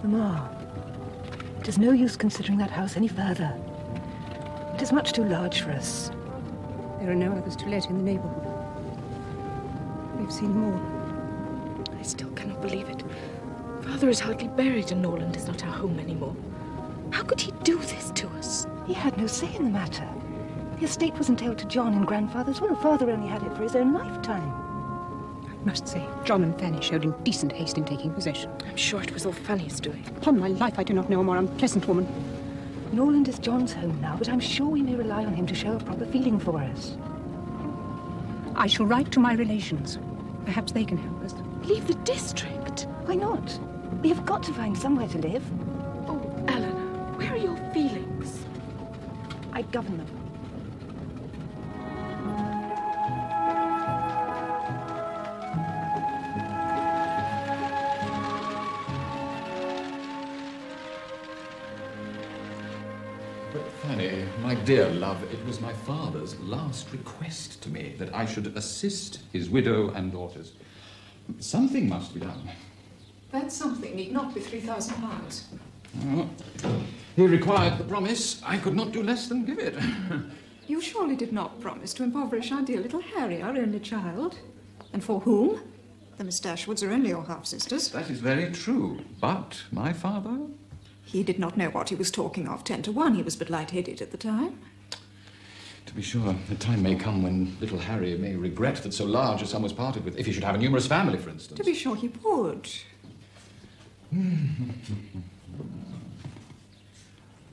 Mamma, it is no use considering that house any further. It is much too large for us. There are no others to let in the neighborhood. We've seen them all. I still cannot believe it. Father is hardly buried and Norland is not our home anymore. How could he do this to us? He had no say in the matter. The estate was entailed to John in grandfather's will. Father only had it for his own lifetime. I must say, John and Fanny showed indecent haste in taking possession. I'm sure it was all Fanny's doing. Upon my life, I do not know a more unpleasant woman. Norland is John's home now, but I'm sure we may rely on him to show a proper feeling for us. I shall write to my relations. Perhaps they can help us. Leave the district? Why not? We have got to find somewhere to live. Oh, Eleanor, where are your feelings? I govern them. But Fanny, my dear love, it was my father's last request to me that I should assist his widow and daughters. Something must be done. That something need not be £3,000. Oh, he required the promise. I could not do less than give it. You surely did not promise to impoverish our dear little Harry, our only child. And for whom? The Miss Dashwoods are only your half-sisters. That is very true. But my father? He did not know what he was talking of 10 to 1. He was but light-headed at the time. To be sure, the time may come when little Harry may regret that so large a sum was parted with, if he should have a numerous family, for instance. To be sure he would.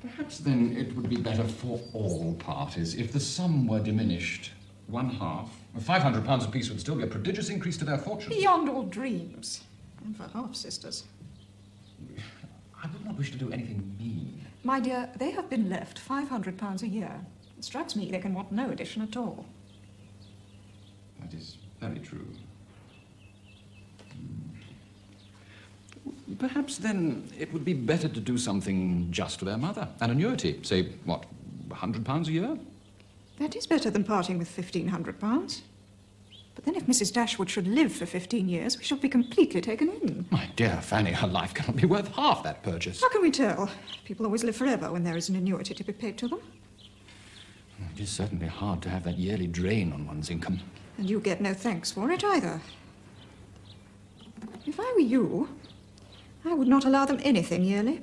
Perhaps, then, it would be better for all parties if the sum were diminished one half. £500 apiece would still be a prodigious increase to their fortune. Beyond all dreams. And for half-sisters. I would not wish to do anything mean. My dear, they have been left £500 a year. It strikes me they can want no addition at all. That is very true. Perhaps, then, it would be better to do something just for their mother. An annuity. Say, what, £100 a year? That is better than parting with £1,500. But then if Mrs. Dashwood should live for 15 years, we shall be completely taken in. My dear Fanny, her life cannot be worth half that purchase. How can we tell? People always live forever when there is an annuity to be paid to them. It is certainly hard to have that yearly drain on one's income. And you get no thanks for it either. If I were you, I would not allow them anything yearly.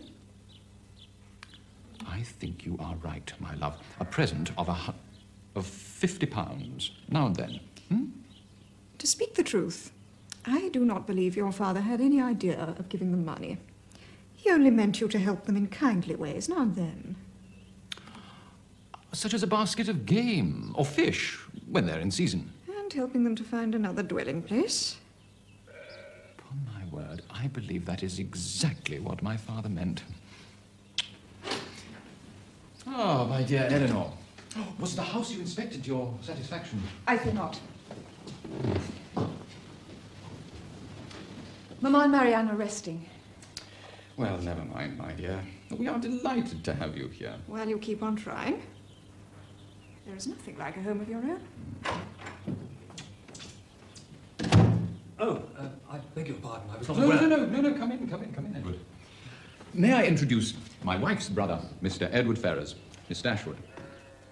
I think you are right, my love. A present of £50 now and then. To speak the truth, I do not believe your father had any idea of giving them money. He only meant you to help them in kindly ways now and then. Such as a basket of game or fish when they're in season. And helping them to find another dwelling place. Upon my word, I believe that is exactly what my father meant. Ah, my dear Eleanor. Was the house you inspected to your satisfaction? I fear not. Mamma and Marianne are resting. Well, never mind, my dear. We are delighted to have you here. Well, you keep on trying. There is nothing like a home of your own. Oh, I beg your pardon. I was not No, aware. no, come in, Edward. May I introduce my wife's brother, Mr. Edward Ferrars, Miss Dashwood.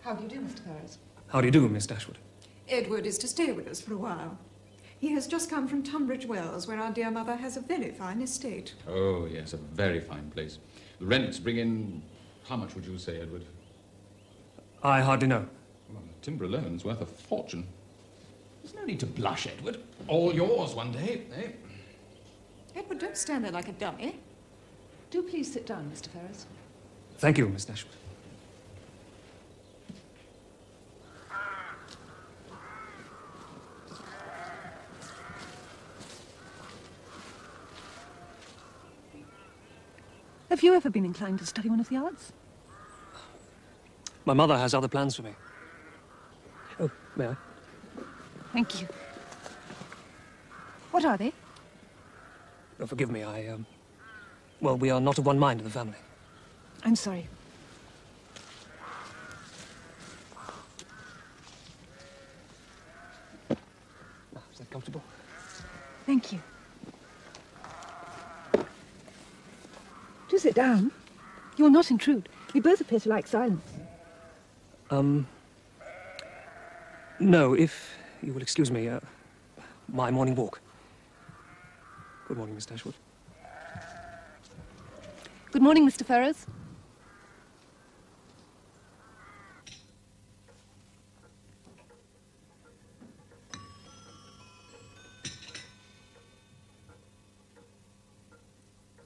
How do you do, Mr. Ferrars? How do you do, Miss Dashwood? Edward is to stay with us for a while. He has just come from Tunbridge Wells, where our dear mother has a very fine estate. Oh, yes, a very fine place. The rents bring in... How much would you say, Edward? I hardly know. Well, the timber alone's worth a fortune. There's no need to blush, Edward. All yours one day, eh? Edward, don't stand there like a dummy. Do please sit down, Mr. Ferrars. Thank you, Miss Dashwood. Have you ever been inclined to study one of the arts? My mother has other plans for me. Oh, may I? Thank you. What are they? Oh, forgive me, well, we are not of one mind in the family. I'm sorry. Now, is that comfortable? Thank you. Do sit down. You will not intrude. We both appear to like silence. No, if you will excuse me, my morning walk. Good morning, Miss Dashwood. Good morning, Mr. Ferrers.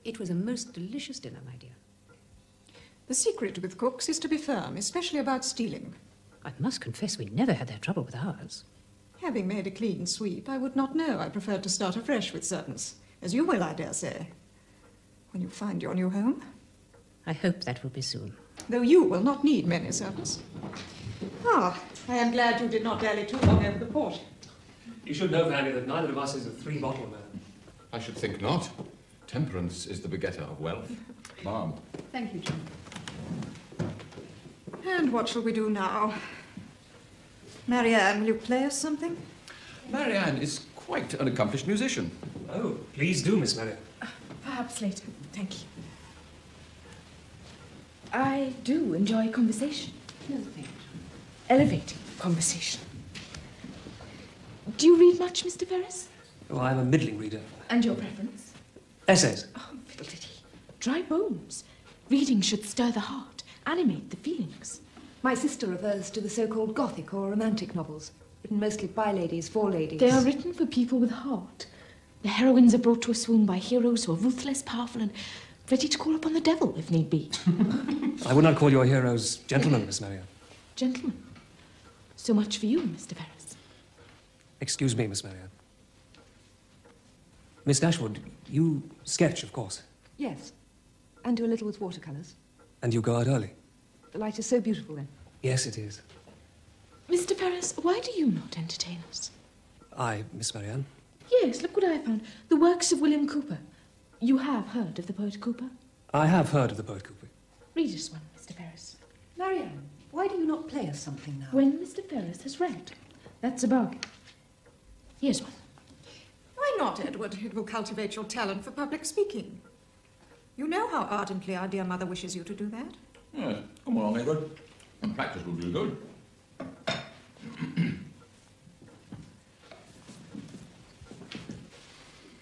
It was a most delicious dinner, my dear. The secret with cooks is to be firm, especially about stealing. I must confess we never had that trouble with ours. Having made a clean sweep, I would not know I preferred to start afresh with servants, as you will, I dare say, when you find your new home. I hope that will be soon. Though you will not need many servants. Ah, I am glad you did not dally too long over the port. You should know, Fanny, that neither of us is a three-bottle man. I should think not. Temperance is the begetter of wealth. Ma'am. Thank you, John. And what shall we do now? Marianne, will you play us something? Marianne is quite an accomplished musician. Oh, please do, Miss Marianne. Perhaps later. Thank you. I do enjoy conversation. No, thank you. Elevating conversation. Do you read much, Mr. Ferris? Oh, I'm a middling reader. And your preference? Essays. Oh, fiddle-diddy. Dry bones. Reading should stir the heart, animate the feelings. My sister refers to the so-called Gothic or romantic novels, written mostly by ladies, for ladies. They are written for people with heart. The heroines are brought to a swoon by heroes who are ruthless, powerful, and ready to call upon the devil if need be. I would not call your heroes gentlemen, Miss Marianne. Gentlemen. So much for you, Mr. Ferris. Excuse me, Miss Marianne. Miss Dashwood, you sketch, of course. Yes, and do a little with watercolours. And you go out early. The light is so beautiful then. Yes, it is. Mr. Ferris, why do you not entertain us? I, Miss Marianne. Yes, look what I found. The works of William Cooper. You have heard of the poet Cooper? I have heard of the poet Cooper. Read us one, Mr. Ferris. Marianne, why do you not play us something now? When Mr. Ferris has read. That's a bargain. Here's one. Why not, Edward? It will cultivate your talent for public speaking. You know how ardently our dear mother wishes you to do that. Yes, come along, Edward. And practice will do good.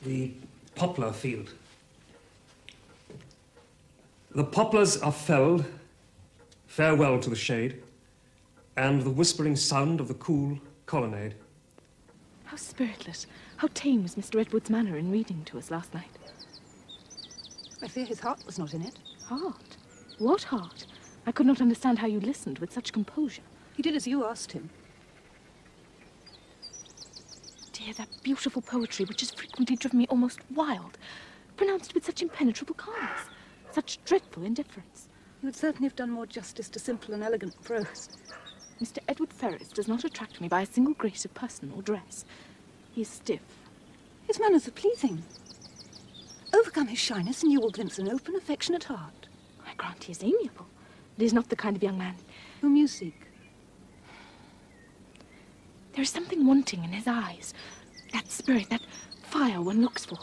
The poplar field. The poplars are felled, farewell to the shade, and the whispering sound of the cool colonnade. How spiritless, how tame was Mr. Edward's manner in reading to us last night. I fear his heart was not in it. Heart? What heart? I could not understand how you listened with such composure. He did as you asked him. Dear, that beautiful poetry which has frequently driven me almost wild, pronounced with such impenetrable calmness, such dreadful indifference. You would certainly have done more justice to simple and elegant prose. Mr. Edward Ferris does not attract me by a single grace of person or dress. He is stiff. His manners are pleasing. Overcome his shyness and you will glimpse an open, affectionate heart. I grant he is amiable. But he is not the kind of young man whom you seek. There is something wanting in his eyes. That spirit, that fire one looks for.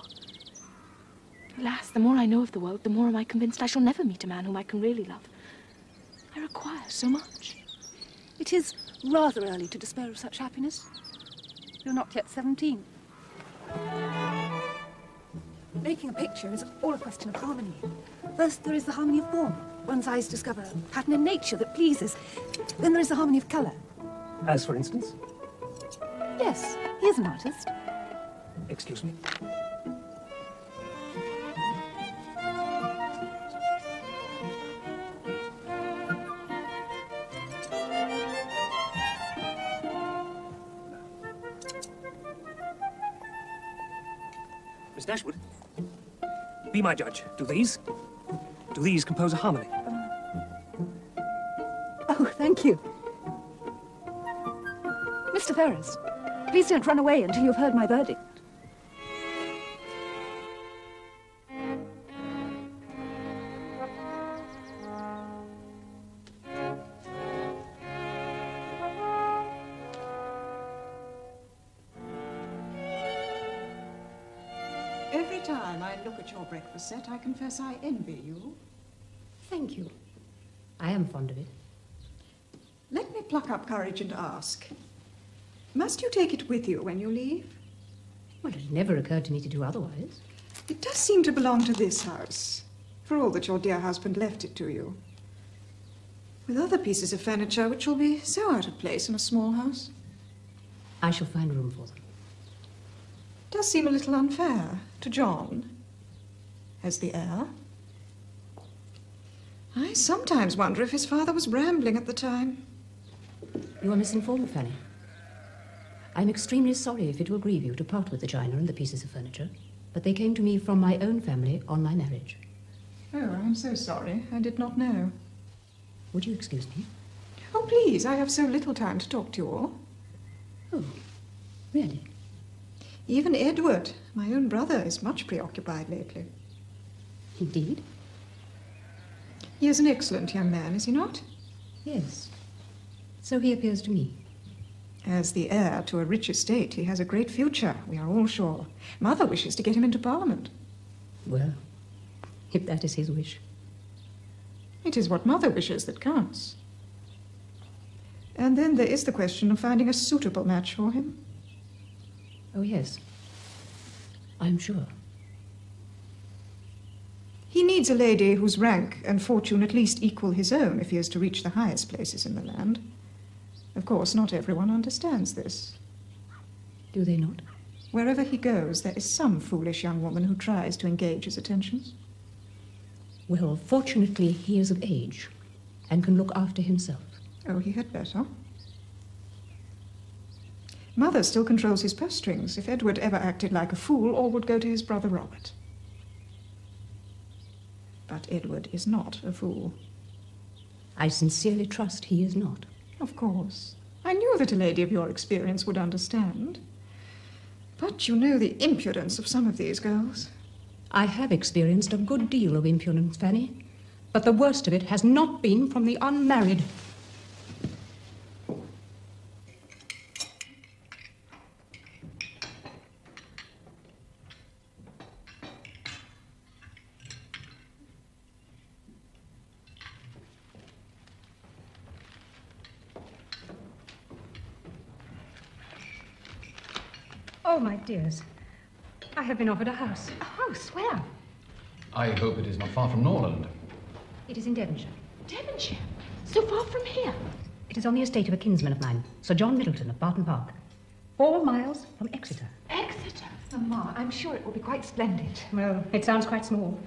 Alas, the more I know of the world, the more am I convinced I shall never meet a man whom I can really love. I require so much. It is rather early to despair of such happiness. You're not yet 17. Making a picture is all a question of harmony. First, there is the harmony of form. One's eyes discover a pattern in nature that pleases. Then there is the harmony of colour. As for instance? Yes, he is an artist. Excuse me. Miss Dashwood, be my judge. Do these compose a harmony? Oh, thank you. Mr. Ferris, please don't run away until you've heard my verdict. Every time I look at your breakfast set, I confess I envy you. Thank you. I am fond of it. Let me pluck up courage and ask. Must you take it with you when you leave? Well, it never occurred to me to do otherwise. It does seem to belong to this house, for all that your dear husband left it to you. With other pieces of furniture which will be so out of place in a small house. I shall find room for them. It does seem a little unfair to John, as the heir. I sometimes wonder if his father was rambling at the time. You are misinformed, Fanny. I'm extremely sorry if it will grieve you to part with the china and the pieces of furniture, but they came to me from my own family on my marriage. Oh, I'm so sorry. I did not know. Would you excuse me? Oh, please, I have so little time to talk to you all. Oh, really? Even Edward, my own brother, is much preoccupied lately. Indeed? He is an excellent young man, is he not? Yes. So he appears to me. As the heir to a rich estate, he has a great future, we are all sure. Mother wishes to get him into Parliament. Well, if that is his wish. It is what Mother wishes that counts. And then there is the question of finding a suitable match for him. Oh, yes. I'm sure. He needs a lady whose rank and fortune at least equal his own if he is to reach the highest places in the land. Of course, not everyone understands this. Do they not? Wherever he goes, there is some foolish young woman who tries to engage his attentions. Well, fortunately, he is of age and can look after himself. Oh, he had better. Mother still controls his purse strings. If Edward ever acted like a fool, all would go to his brother Robert. But Edward is not a fool. I sincerely trust he is not. Of course. I knew that a lady of your experience would understand. But you know the impudence of some of these girls. I have experienced a good deal of impudence, Fanny, but the worst of it has not been from the unmarried. Oh, my dears, I have been offered a house. A house? Where? I hope it is not far from Norland. It is in Devonshire. Devonshire? So far from here? It is on the estate of a kinsman of mine, Sir John Middleton of Barton Park. 4 miles from Exeter. Exeter? Mamma, I'm sure it will be quite splendid. Well, it sounds quite small,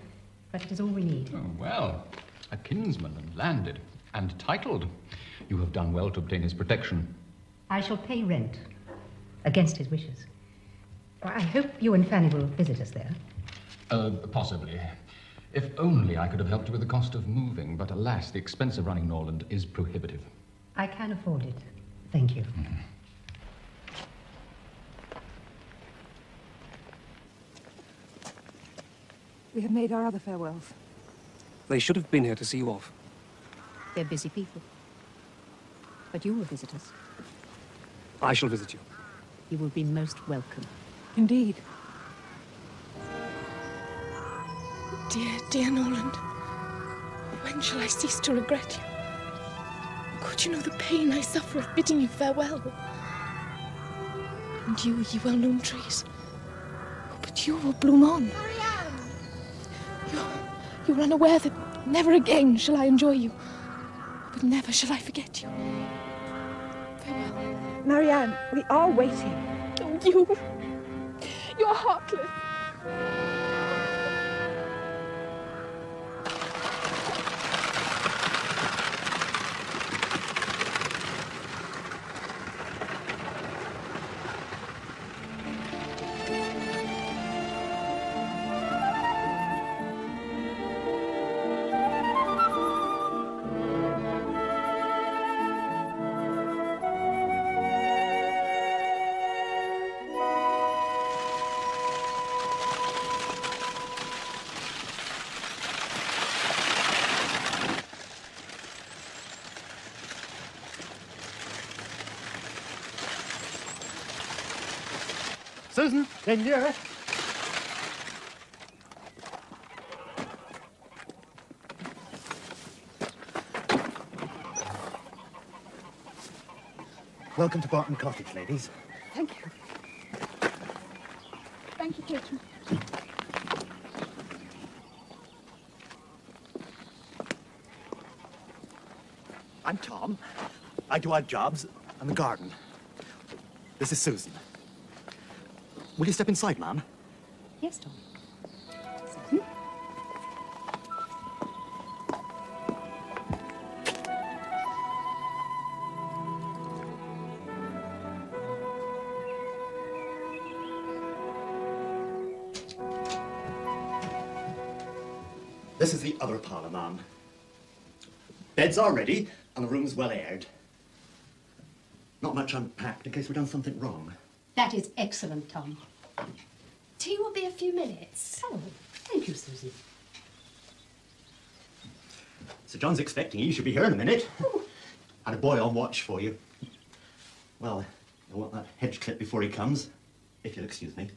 but it is all we need. Oh, well, a kinsman and landed and titled. You have done well to obtain his protection. I shall pay rent against his wishes. I hope you and Fanny will visit us there. Possibly. If only I could have helped you with the cost of moving, but alas, the expense of running Norland is prohibitive. I can afford it. Thank you. We have made our other farewells. They should have been here to see you off. They're busy people. But you will visit us. I shall visit you. You will be most welcome. Indeed. Dear, dear Norland, when shall I cease to regret you? Could you know the pain I suffer at bidding you farewell? And you, ye well-known trees, oh, but you will bloom on. You're unaware that never again shall I enjoy you, but never shall I forget you. Farewell. Marianne, we are waiting. Oh, you're heartless. Susan, Seigneur. Welcome to Barton Cottage, ladies. Thank you. Thank you, Catherine. I'm Tom. I do odd jobs and the garden. This is Susan. Will you step inside, ma'am? Yes, Tom. This is the other parlour, ma'am. Beds are ready, and the room's well aired. Not much unpacked in case we've done something wrong. That is excellent, Tom. Tea will be a few minutes. Oh, thank you, Susan. Sir John's expecting you. You should be here in a minute. And a boy on watch for you. Well, I want that hedge clip before he comes, if you'll excuse me.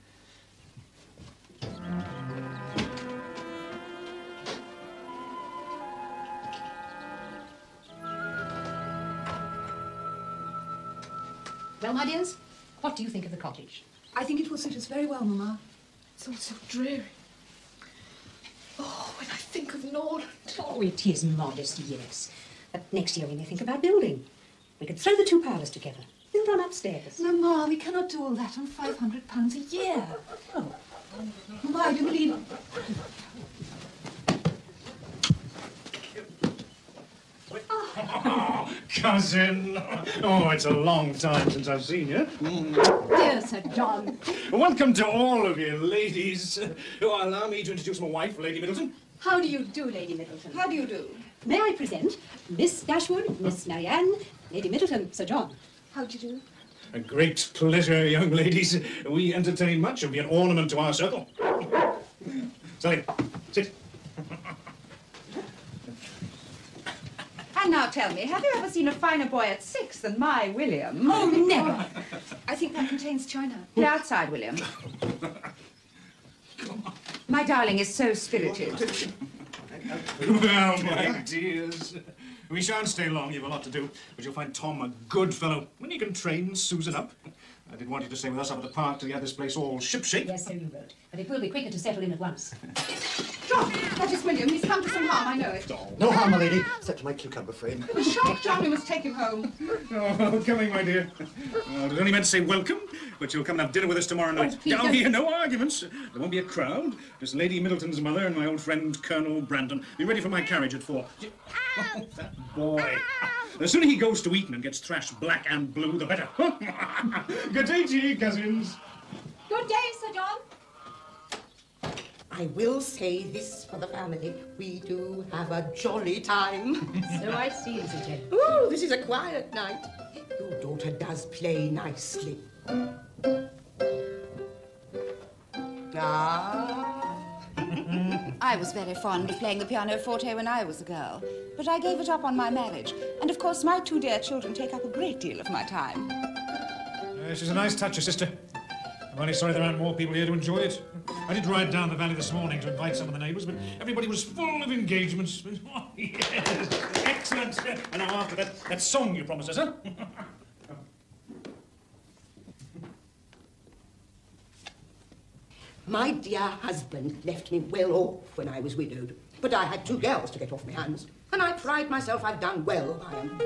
Well, my dears, what do you think of the cottage? I think it will suit us very well, Mamma. It's all so dreary. Oh, when I think of Norland. Oh, it is modest, yes. But next year we may think about building. We could throw the two parlours together. Build on upstairs. Mamma, we cannot do all that on £500 a year. Oh. Mamma, I do believe... Oh, cousin. Oh, it's a long time since I've seen you. Dear Sir John. Welcome to all of you, ladies. Allow me to introduce my wife, Lady Middleton. How do you do, Lady Middleton? How do you do? May I present Miss Dashwood, Miss Marianne, Lady Middleton, Sir John. How do you do? A great pleasure, young ladies. We entertain much and be an ornament to our circle. Sally, sit. And now tell me, have you ever seen a finer boy at 6 than my William? Oh, never. I think that contains china. Get outside, William. My darling is so spirited. Well, my dears, we shan't stay long. You've a lot to do, but you'll find Tom a good fellow when he can train Susan up. I did want you to stay with us up at the park till you had this place all shipshape. Yes, so you wrote. But it will be quicker to settle in at once. John, that is William. He's come to some harm, I know it. No harm, my lady, except to my cucumber frame. The shock, John, we must take him home. Oh, coming, my dear. I was only meant to say welcome, but you'll come and have dinner with us tomorrow night. please Down don't. here, no arguments. There won't be a crowd. Just Lady Middleton's mother and my old friend Colonel Brandon. Be ready for my carriage at 4. Oh, that boy. The sooner he goes to Eton and gets thrashed black and blue, the better. Good day to you, cousins. Good day, Sir John. I will say this for the family. We do have a jolly time. So I see, Mrs. Jane. Ooh, this is a quiet night. Your daughter does play nicely. Ah. I was very fond of playing the pianoforte when I was a girl, but I gave it up on my marriage. And of course, my 2 dear children take up a great deal of my time. She's a nice touch, your sister. I'm only sorry there aren't more people here to enjoy it. I did ride down the valley this morning to invite some of the neighbours, but everybody was full of engagements. Oh, yes, excellent. And now after that song you promised us, huh? My dear husband left me well off when I was widowed, but I had 2 girls to get off my hands, and I pride myself I've done well by 'em.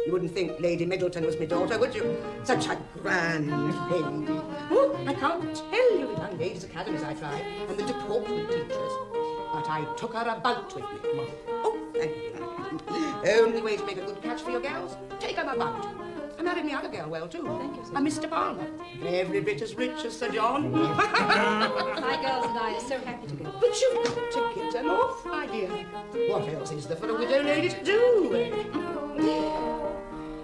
You wouldn't think Lady Middleton was my daughter, would you? Such a grand lady. Oh, I can't tell you the young ladies' academies I tried, and the deportment teachers. But I took her about with me. Oh, thank you. Only way to make a good catch for your girls, take 'em about. I married my other girl well, too. Thank you, sir. A Mr. Palmer. Every bit as rich as Sir John. My girls and I are so happy to go. But you've got to get them off, my dear. What else is there for a widow lady to do?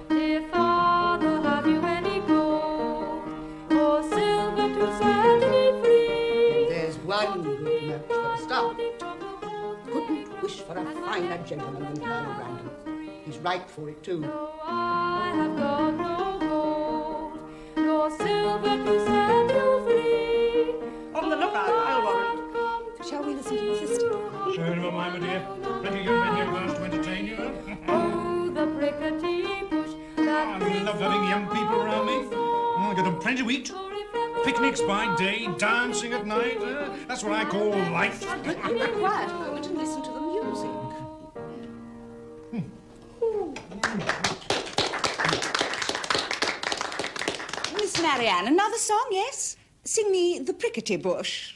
Dear father, have you any gold or silver to set me free? There's one good match for a start. Couldn't wish for a finer gentleman than Colonel Brandon. He's right for it, too. I have got no gold nor silver to set you free. On the lookout, I'll warrant. Shall we listen to my sister? Sure, never mind, my dear. Plenty of young men here to entertain you, huh? Oh, the prickety push that I love having young people plenty to eat. Picnics by day, dancing at night. That's what I call life. But you be quiet a moment and listen to the music. Miss Marianne, another song, yes? Sing me The Prickety Bush.